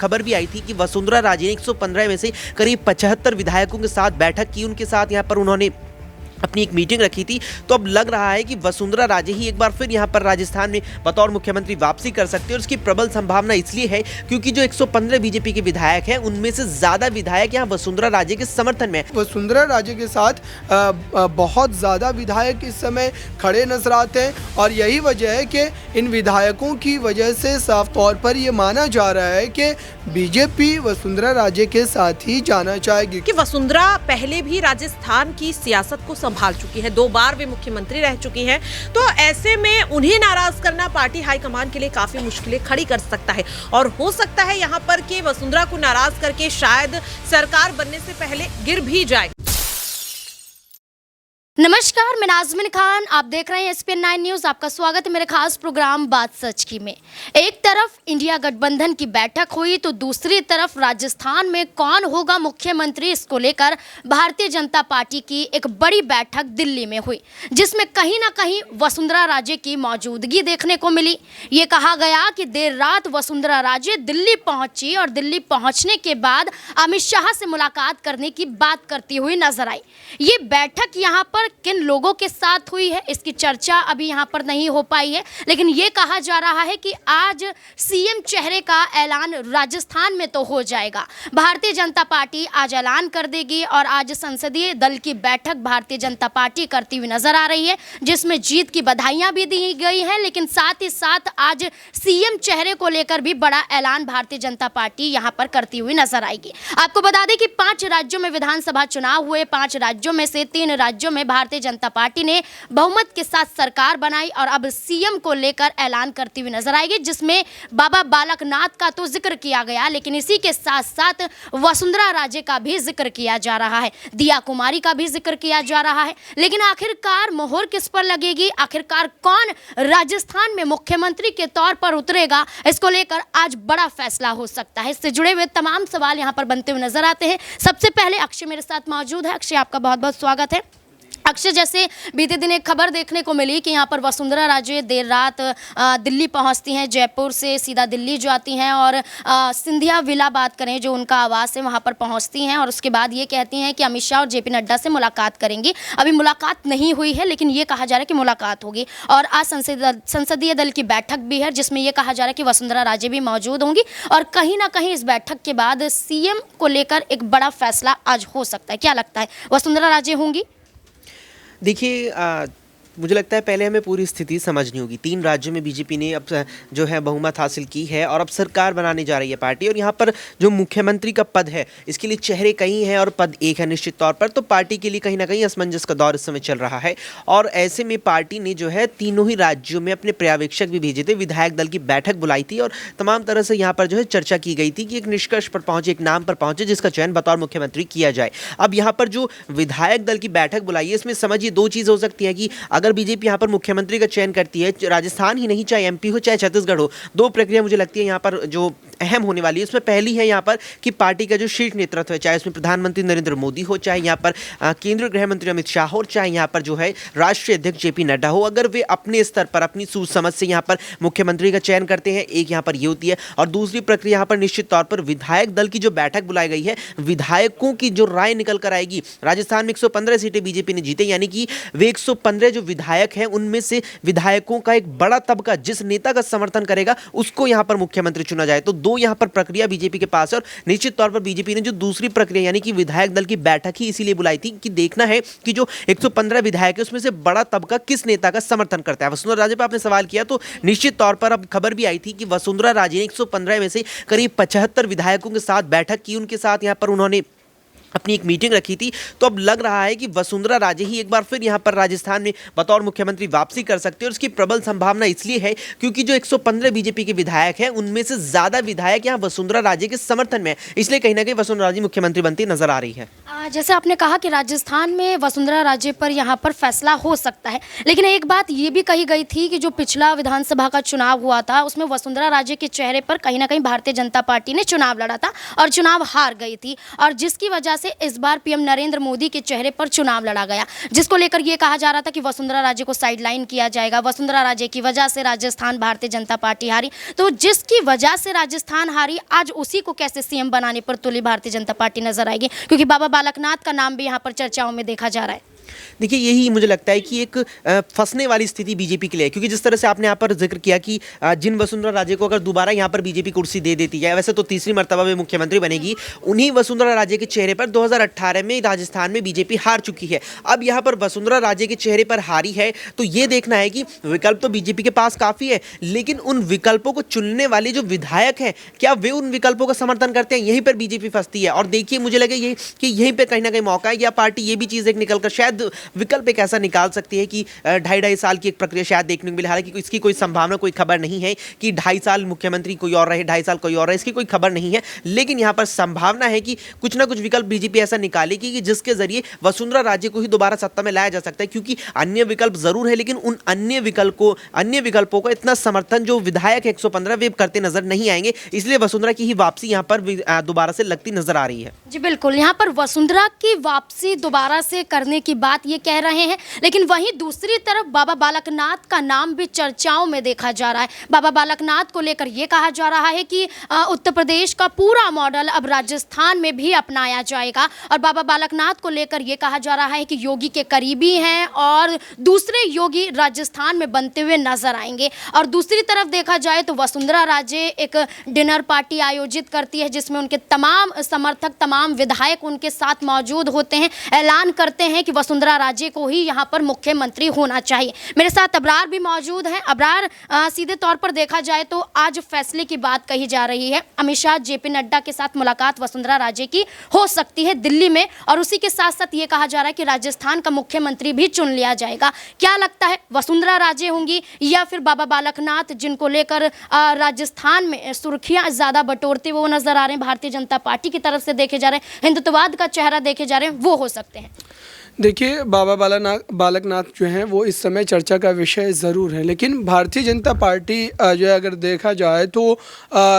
खबर भी आई थी कि वसुंधरा राजे ने 115 में से करीब 75 विधायकों के साथ बैठक की, उनके साथ यहाँ पर उन्होंने अपनी एक मीटिंग रखी थी। तो अब लग रहा है कि वसुंधरा राजे ही एक बार फिर यहाँ पर राजस्थान में बतौर मुख्यमंत्री वापसी कर सकते हैं, और इसकी प्रबल संभावना इसलिए है क्योंकि जो 115 बीजेपी के विधायक हैं उनमें से ज्यादा विधायक यहाँ वसुंधरा राजे के समर्थन में। वसुंधरा राजे के साथ बहुत ज़्यादा विधायक इस समय खड़े नजर आते हैं, और यही वजह है कि इन विधायकों की वजह से साफ तौर पर ये माना जा रहा है कि बीजेपी वसुंधरा राजे के साथ ही जाना चाहेगी। कि वसुंधरा पहले भी राजस्थान की सियासत को संभाल चुकी है, 2 बार वे मुख्यमंत्री रह चुकी हैं, तो ऐसे में उन्हें नाराज करना पार्टी हाईकमान के लिए काफी मुश्किलें खड़ी कर सकता है। और हो सकता है यहाँ पर कि वसुंधरा को नाराज करके शायद सरकार बनने से पहले गिर भी जाए। नमस्कार, मैं नाज़मीन खान, आप देख रहे हैं SPN 9 न्यूज़। आपका स्वागत है मेरे खास प्रोग्राम बात सच की में। एक तरफ इंडिया गठबंधन की बैठक हुई तो दूसरी तरफ राजस्थान में कौन होगा मुख्यमंत्री, इसको लेकर भारतीय जनता पार्टी की एक बड़ी बैठक दिल्ली में हुई, जिसमें कहीं ना कहीं वसुंधरा राजे की मौजूदगी देखने को मिली। ये कहा गया कि देर रात वसुंधरा राजे दिल्ली पहुंची और दिल्ली पहुंचने के बाद अमित शाह से मुलाकात करने की बात करती हुई नजर आई। ये बैठक यहाँ पर किन लोगों के साथ हुई है इसकी चर्चा अभी यहाँ पर नहीं हो पाई है, लेकिन ये कहा जा रहा है कि आज सीएम चेहरे का ऐलान राजस्थान में तो हो जाएगा। भारतीय जनता पार्टी आज ऐलान कर देगी और आज संसदीय दल की बैठक भारतीय जनता पार्टी करती हुई नजर आ रही है, जिसमें जीत की बधाइयां भी दी गई हैं, लेकिन साथ ही साथ आज सीएम चेहरे को लेकर भी बड़ा ऐलान भारतीय जनता पार्टी यहाँ पर करती हुई नजर आएगी। आपको बता दें कि 5 राज्यों में विधानसभा चुनाव हुए, 5 राज्यों में से 3 राज्यों में भारतीय जनता पार्टी ने बहुमत के साथ सरकार बनाई और अब सीएम को लेकर ऐलान करती हुई नजर आएगी, जिसमें बाबा बालकनाथ का तो जिक्र किया गया, लेकिन इसी के साथ साथ वसुंधरा राजे का भी जिक्र किया जा रहा है, दिया कुमारी का भी जिक्र किया जा रहा है। लेकिन आखिरकार मोहर किस पर लगेगी, आखिरकार कौन राजस्थान में मुख्यमंत्री के तौर पर उतरेगा, इसको लेकर आज बड़ा फैसला हो सकता है। इससे जुड़े हुए तमाम सवाल यहाँ पर बनते हुए नजर आते हैं। सबसे पहले अक्षय मेरे साथ मौजूद है। अक्षय, आपका बहुत बहुत स्वागत है। अक्षय, जैसे बीते दिन एक खबर देखने को मिली कि यहाँ पर वसुंधरा राजे देर रात दिल्ली पहुँचती हैं, जयपुर से सीधा दिल्ली जाती हैं और सिंधिया विला बात करें जो उनका आवास है वहाँ पर पहुँचती हैं, और उसके बाद ये कहती हैं कि अमित शाह और जेपी नड्डा से मुलाकात करेंगी। अभी मुलाकात नहीं हुई है, लेकिन ये कहा जा रहा है कि मुलाकात होगी। और आज संसदीय दल की बैठक भी है, जिसमें यह कहा जा रहा है कि वसुंधरा राजे भी मौजूद होंगी, और कहीं ना कहीं इस बैठक के बाद सीएम को लेकर एक बड़ा फैसला आज हो सकता है। क्या लगता है, वसुंधरा राजे होंगी? देखिए, मुझे लगता है पहले हमें पूरी स्थिति समझनी होगी। 3 राज्यों में बीजेपी ने अब जो है बहुमत हासिल की है और अब सरकार बनाने जा रही है पार्टी, और यहाँ पर जो मुख्यमंत्री का पद है इसके लिए चेहरे कई हैं और पद एक है निश्चित तौर पर। तो पार्टी के लिए कहीं ना कहीं असमंजस का दौर इस समय चल रहा है, और ऐसे में पार्टी ने जो है तीनों ही राज्यों में अपने पर्यवेक्षक भी भेजे थे, विधायक दल की बैठक बुलाई थी और तमाम तरह से यहाँ पर जो है चर्चा की गई थी कि एक निष्कर्ष पर पहुंचे, एक नाम पर पहुंचे जिसका चयन बतौर मुख्यमंत्री किया जाए। अब यहाँ पर जो विधायक दल की बैठक बुलाई है, इसमें समझिए 2 चीज़ हो सकती है कि अगर बीजेपी यहाँ पर मुख्यमंत्री का चयन करती है, राजस्थान ही नहीं, चाहे एमपी हो चाहे छत्तीसगढ़ हो, 2 प्रक्रिया मुझे लगती है यहाँ पर जो अहम होने वाली है। उसमें पहली है यहाँ पर कि पार्टी का जो शीर्ष नेतृत्व है, चाहे उसमें प्रधानमंत्री नरेंद्र मोदी हो, चाहे यहाँ पर केंद्रीय गृह मंत्री अमित शाह हो, चाहे यहाँ पर जो है राष्ट्रीय अध्यक्ष जेपी नड्डा हो, अगर वे अपने स्तर पर अपनी सूझ समझ से यहाँ पर मुख्यमंत्री का चयन करते हैं, एक यहाँ पर ये होती है। और दूसरी प्रक्रिया यहाँ पर निश्चित तौर पर विधायक दल की जो बैठक बुलाई गई है, विधायकों की जो राय निकल कर आएगी। राजस्थान में 115 सीटें बीजेपी ने जीते, यानी कि वे 115 जो विधायक हैं उनमें से विधायकों का एक बड़ा तबका जिस नेता का समर्थन करेगा उसको यहाँ पर मुख्यमंत्री चुना जाए। तो 2 यहाँ पर प्रक्रिया बीजेपी के पास है, और निश्चित तौर पर बीजेपी ने जो दूसरी प्रक्रिया यानी कि विधायक दल की बैठक ही इसीलिए बुलाई थी कि देखना है कि जो 115 विधायक है उसमें से बड़ा तबका किस नेता का समर्थन करता है। वसुंधरा राजे पर आपने सवाल किया, तो निश्चित तौर पर अब खबर भी आई थी कि वसुंधरा राजे ने 115 में से करीब 75 विधायकों के साथ बैठक की, उनके साथ यहाँ पर उन्होंने अपनी एक मीटिंग रखी थी। तो अब लग रहा है कि वसुंधरा राजे ही एक बार फिर यहाँ पर राजस्थान में बतौर मुख्यमंत्री वापसी कर सकते हैं, और इसकी प्रबल संभावना इसलिए है क्योंकि जो 115 बीजेपी के विधायक हैं उनमें से ज्यादा विधायक यहाँ वसुंधरा राजे के समर्थन में, इसलिए कहीं ना कहीं वसुंधरा राजे मुख्यमंत्री बनती नजर आ रही है। जैसे आपने कहा कि राजस्थान में वसुंधरा राजे पर यहाँ पर फैसला हो सकता है, लेकिन एक बात ये भी कही गई थी कि जो पिछला विधानसभा का चुनाव हुआ था उसमें वसुंधरा राजे के चेहरे पर कहीं ना कहीं भारतीय जनता पार्टी ने चुनाव लड़ा था और चुनाव हार गई थी, और जिसकी वजह से इस बार पीएम नरेंद्र मोदी के चेहरे पर चुनाव लड़ा गया, जिसको लेकर ये कहा जा रहा था कि वसुंधरा राजे को साइडलाइन किया जाएगा, वसुंधरा राजे की वजह से राजस्थान भारतीय जनता पार्टी हारी। तो जिसकी वजह से राजस्थान हारी, आज उसी को कैसे सीएम बनाने पर तुली भारतीय जनता पार्टी नजर आएगी, क्योंकि बाबा बालकनाथ का नाम भी यहाँ पर चर्चाओं में देखा जा रहा है। देखिए, यही मुझे लगता है कि एक फंसने वाली स्थिति बीजेपी के लिए है, क्योंकि जिस तरह से आपने यहाँ पर जिक्र किया कि जिन वसुंधरा राजे को अगर दोबारा यहाँ पर बीजेपी कुर्सी दे देती है, वैसे तो तीसरी मर्तबा में मुख्यमंत्री बनेगी, उन्हीं वसुंधरा राजे के चेहरे पर 2018 में राजस्थान में बीजेपी हार चुकी है। अब यहाँ पर वसुंधरा राजे के चेहरे पर हारी है, तो ये देखना है कि विकल्प तो बीजेपी के पास काफ़ी है, लेकिन उन विकल्पों को चुनने वाले जो विधायक हैं, क्या वे उन विकल्पों का समर्थन करते हैं? यहीं पर बीजेपी फंसती है। और देखिए, मुझे लगे ये कि यहीं पर कहीं ना कहीं मौका है, या पार्टी ये भी चीज़ एक निकल कर शायद विकल्प एक ऐसा निकाल सकती है कि 2.5 साल की एक प्रक्रिया शायद देखने को मिले। हालांकि इसकी कोई संभावना, कोई खबर नहीं है कि 2.5 साल मुख्यमंत्री कोई और रहे, 2.5 साल कोई और रहे, इसकी कोई खबर नहीं है। लेकिन यहां पर संभावना है कि कुछ ना कुछ विकल्प बीजेपी ऐसा निकालेगी कि जिसके जरिए वसुंधरा राजे को ही दोबारा सत्ता में लाया जा सकता है, क्योंकि अन्य विकल्प जरूर है, लेकिन उन अन्य विकल्पों का इतना समर्थन जो विधायक 115 वे करते नजर नहीं आएंगे। इसलिए वसुंधरा की ही वापसी यहां पर दोबारा से लगती नजर आ रही है। जी बिल्कुल, यहाँ पर वसुंधरा की वापसी दोबारा से करने की बात ये कह रहे हैं, लेकिन वहीं दूसरी तरफ बाबा बालकनाथ का नाम भी चर्चाओं में देखा जा रहा है। बाबा बालकनाथ को लेकर ये कहा जा रहा है कि उत्तर प्रदेश का पूरा मॉडल अब राजस्थान में भी अपनाया जाएगा, और बाबा बालकनाथ को लेकर ये कहा जा रहा है कि योगी के करीबी हैं और दूसरे योगी राजस्थान में बनते हुए नजर आएंगे। और दूसरी तरफ देखा जाए तो वसुंधरा राजे एक डिनर पार्टी आयोजित करती है, जिसमें उनके तमाम समर्थक, तमाम विधायक उनके साथ मौजूद होते हैं, ऐलान करते हैं कि वसुंधरा राजे को ही यहाँ पर मुख्यमंत्री होना चाहिए। मेरे साथ अबरार भी मौजूद हैं। अबरार, सीधे तौर पर देखा जाए तो आज फैसले की बात कही जा रही है। अमित शाह, जेपी नड्डा के साथ मुलाकात वसुंधरा राजे की हो सकती है दिल्ली में, और उसी के साथ साथ ये कहा जा रहा है कि राजस्थान का मुख्यमंत्री भी चुन लिया जाएगा। क्या लगता है, वसुंधरा राजे होंगी या फिर बाबा बालकनाथ, जिनको लेकर राजस्थान में सुर्खियां ज्यादा बटोरते हुए नजर आ रहे हैं, भारतीय जनता पार्टी की तरफ से देखे जा रहे हैं, हिंदुत्ववाद का चेहरा देखे जा रहे हैं, वो हो सकते हैं? देखिए, बाबा बालकनाथ जो हैं वो इस समय चर्चा का विषय ज़रूर है, लेकिन भारतीय जनता पार्टी जो है अगर देखा जाए तो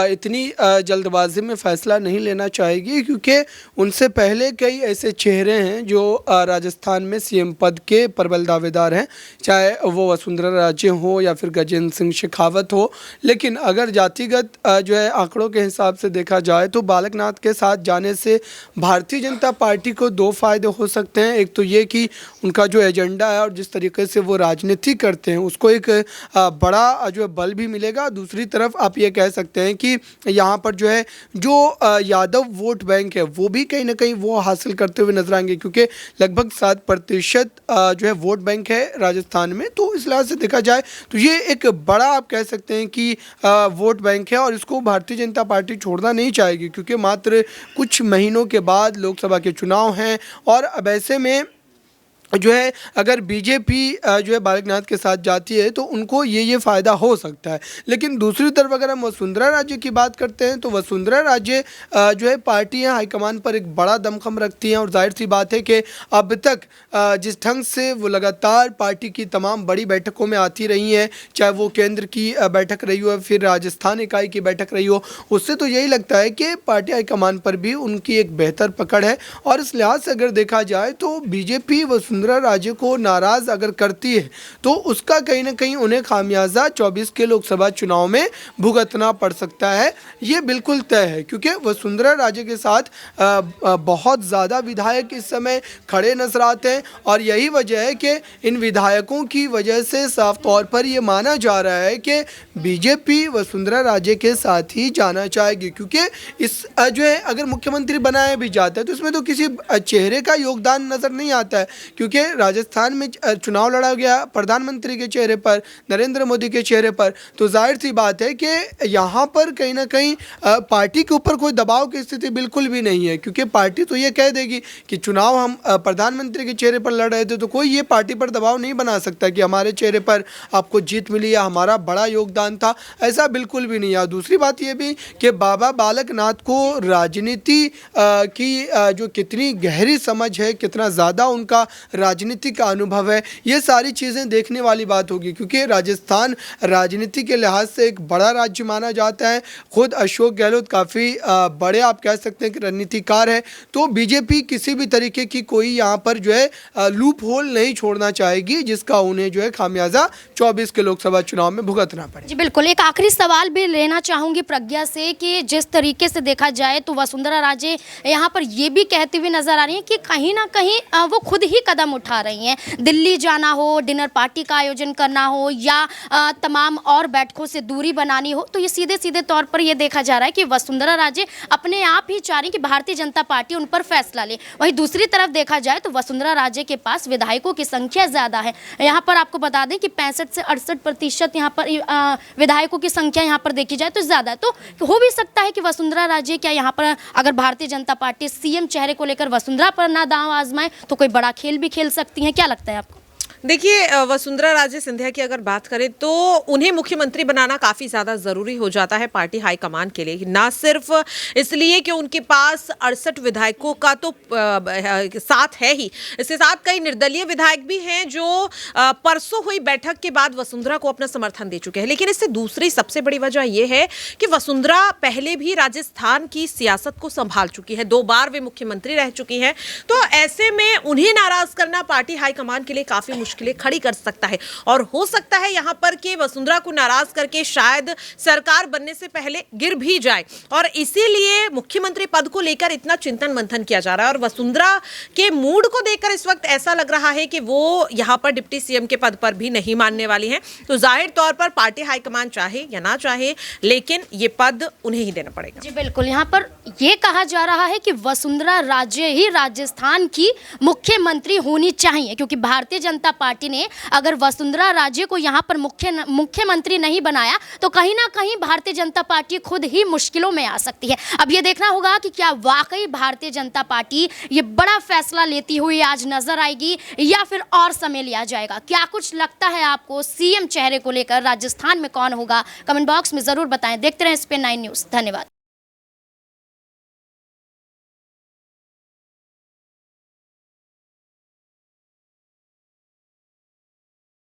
इतनी जल्दबाजी में फ़ैसला नहीं लेना चाहेगी, क्योंकि उनसे पहले कई ऐसे चेहरे हैं जो राजस्थान में सीएम पद के प्रबल दावेदार हैं, चाहे वो वसुंधरा राजे हो या फिर गजेंद्र सिंह शेखावत हो। लेकिन अगर जातिगत जो है आंकड़ों के हिसाब से देखा जाए तो बालकनाथ के साथ जाने से भारतीय जनता पार्टी को दो फायदे हो सकते हैं। एक तो ये कि उनका जो एजेंडा है और जिस तरीके से वो राजनीति करते हैं उसको एक बड़ा जो है बल भी मिलेगा। दूसरी तरफ आप ये कह सकते हैं कि यहाँ पर जो है जो यादव वोट बैंक है वो भी कहीं ना कहीं वो हासिल करते हुए नजर आएंगे, क्योंकि लगभग 7% जो है वोट बैंक है राजस्थान में। तो इस लिहाज से देखा जाए तो ये एक बड़ा आप कह सकते हैं कि वोट बैंक है, और इसको भारतीय जनता पार्टी छोड़ना नहीं चाहेगी, क्योंकि मात्र कुछ महीनों के बाद लोकसभा के चुनाव हैं। और अब ऐसे में जो है अगर बीजेपी जो है बालकनाथ के साथ जाती है तो उनको ये फ़ायदा हो सकता है। लेकिन दूसरी तरफ अगर हम वसुंधरा राजे की बात करते हैं तो वसुंधरा राजे जो है पार्टी हाईकमान पर एक बड़ा दमखम रखती हैं, और जाहिर सी बात है कि अब तक जिस ढंग से वो लगातार पार्टी की तमाम बड़ी बैठकों में आती रही हैं, चाहे वो केंद्र की बैठक रही हो फिर राजस्थान इकाई की बैठक रही हो, उससे तो यही लगता है कि पार्टी हाईकमान पर भी उनकी एक बेहतर पकड़ है। और इस लिहाज से अगर देखा जाए तो बीजेपी वसुंधरा राजे को नाराज अगर करती है तो उसका कहीं ना कहीं उन्हें खामियाजा 24 के लोकसभा चुनाव में भुगतना पड़ सकता है, ये बिल्कुल तय है। क्योंकि वसुंधरा राजे के साथ बहुत ज़्यादा विधायक इस समय खड़े नजर आते हैं, और यही वजह है कि इन विधायकों की वजह से साफ तौर पर ये माना जा रहा है कि बीजेपी वसुंधरा राजे के साथ ही जाना चाहेगी। क्योंकि इस जो है अगर मुख्यमंत्री बनाया भी जाता है तो इसमें तो किसी चेहरे का योगदान नज़र नहीं आता है, क्योंकि राजस्थान में चुनाव लड़ा गया प्रधानमंत्री के चेहरे पर, नरेंद्र मोदी के चेहरे पर, तो जाहिर सी बात है कि यहाँ पर कहीं ना कहीं पार्टी के ऊपर कोई दबाव की स्थिति बिल्कुल भी नहीं है। क्योंकि पार्टी तो ये कह देगी कि चुनाव हम प्रधानमंत्री के चेहरे पर लड़ रहे थे, तो कोई ये पार्टी पर दबाव नहीं बना सकता कि हमारे चेहरे पर आपको जीत मिली या हमारा बड़ा योगदान था, ऐसा बिल्कुल भी नहीं है। दूसरी बात ये भी कि बाबा बालकनाथ को राजनीति की जो कितनी गहरी समझ है, कितना ज़्यादा उनका राजनीति का अनुभव है, ये सारी चीज़ें देखने वाली बात होगी, क्योंकि राजस्थान राजनीति के लिहाज से एक बड़ा राज्य माना जाता है। खुद अशोक गहलोत काफ़ी बड़े आप कह सकते हैं कि रणनीतिकार है, तो बीजेपी किसी भी तरीके की कोई यहाँ पर जो है लूप होल नहीं छोड़ना चाहेगी जिसका उन्हें जो है खामियाजा 24 के लोकसभा चुनाव में भुगतना पड़े। जी बिल्कुल, एक आखिरी सवाल भी लेना चाहूंगी प्रज्ञा से कि जिस तरीके से देखा जाए तो वसुंधरा राजे यहाँ पर ये भी कहती हुई नजर आ रही हैं कि कहीं ना कहीं वो खुद ही कदम उठा रही हैं। दिल्ली जाना हो, डिनर पार्टी का आयोजन करना हो या तमाम और बैठकों से दूरी बनानी हो, तो ये सीधे सीधे तौर पर ये देखा जा रहा है कि वसुंधरा राजे अपने आप ही चाह रही कि भारतीय जनता पार्टी उन पर फैसला ले। वहीं दूसरी तरफ देखा जाए तो वसुंधरा राजे के पास विधायकों की संख्या ज़्यादा है। यहाँ पर आपको बता दें कि 65 से 68% यहाँ पर विधायकों की संख्या यहाँ पर देखी जाए तो ज़्यादा, तो हो भी सकता है कि वसुंधरा राजे क्या यहाँ पर अगर भारतीय जनता पार्टी सीएम चेहरे को लेकर वसुंधरा पर ना दांव आजमाए तो कोई बड़ा खेल भी खेल सकती हैं। क्या लगता है आपको? देखिए, वसुंधरा राजे सिंधिया की अगर बात करें तो उन्हें मुख्यमंत्री बनाना काफ़ी ज़्यादा ज़रूरी हो जाता है पार्टी हाईकमान के लिए, ना सिर्फ इसलिए कि उनके पास 68 विधायकों का तो साथ है ही, इसके साथ कई निर्दलीय विधायक भी हैं जो परसों हुई बैठक के बाद वसुंधरा को अपना समर्थन दे चुके हैं। लेकिन इससे दूसरी सबसे बड़ी वजह यह है कि वसुंधरा पहले भी राजस्थान की सियासत को संभाल चुकी है, 2 बार वे मुख्यमंत्री रह चुकी हैं, तो ऐसे में उन्हें नाराज़ करना पार्टी हाईकमान के लिए काफ़ी मुश्किलें खड़ी कर सकता है। और हो सकता है यहां पर कि वसुंधरा को नाराज करके शायद सरकार बनने से पहले गिर भी जाए, और इसीलिए मुख्यमंत्री पद को लेकर इतना चिंतन मंथन किया जा रहा है। और वसुंधरा के मूड को देखकर इस वक्त ऐसा लग रहा है कि वो यहां पर डिप्टी सीएम के पद पर भी नहीं मानने वाली हैं। तो जाहिर तौर पर पार्टी हाईकमान चाहे या ना चाहे, लेकिन ये पद उन्हें ही देना पड़ेगा। जी बिल्कुल, यहाँ पर ये कहा जा रहा है कि वसुंधरा राजे ही राजस्थान की मुख्यमंत्री होनी चाहिए, क्योंकि भारतीय जनता पार्टी ने अगर वसुंधरा राजे को यहाँ पर मुख्यमंत्री नहीं बनाया तो कहीं ना कहीं भारतीय जनता पार्टी खुद ही मुश्किलों में आ सकती है। अब ये देखना होगा कि क्या वाकई भारतीय जनता पार्टी ये बड़ा फैसला लेती हुई आज नजर आएगी या फिर और समय लिया जाएगा। क्या कुछ लगता है आपको सीएम चेहरे को लेकर राजस्थान में कौन होगा? कमेंट बॉक्स में जरूर बताएं। देखते रहें SPN9 न्यूज़। धन्यवाद।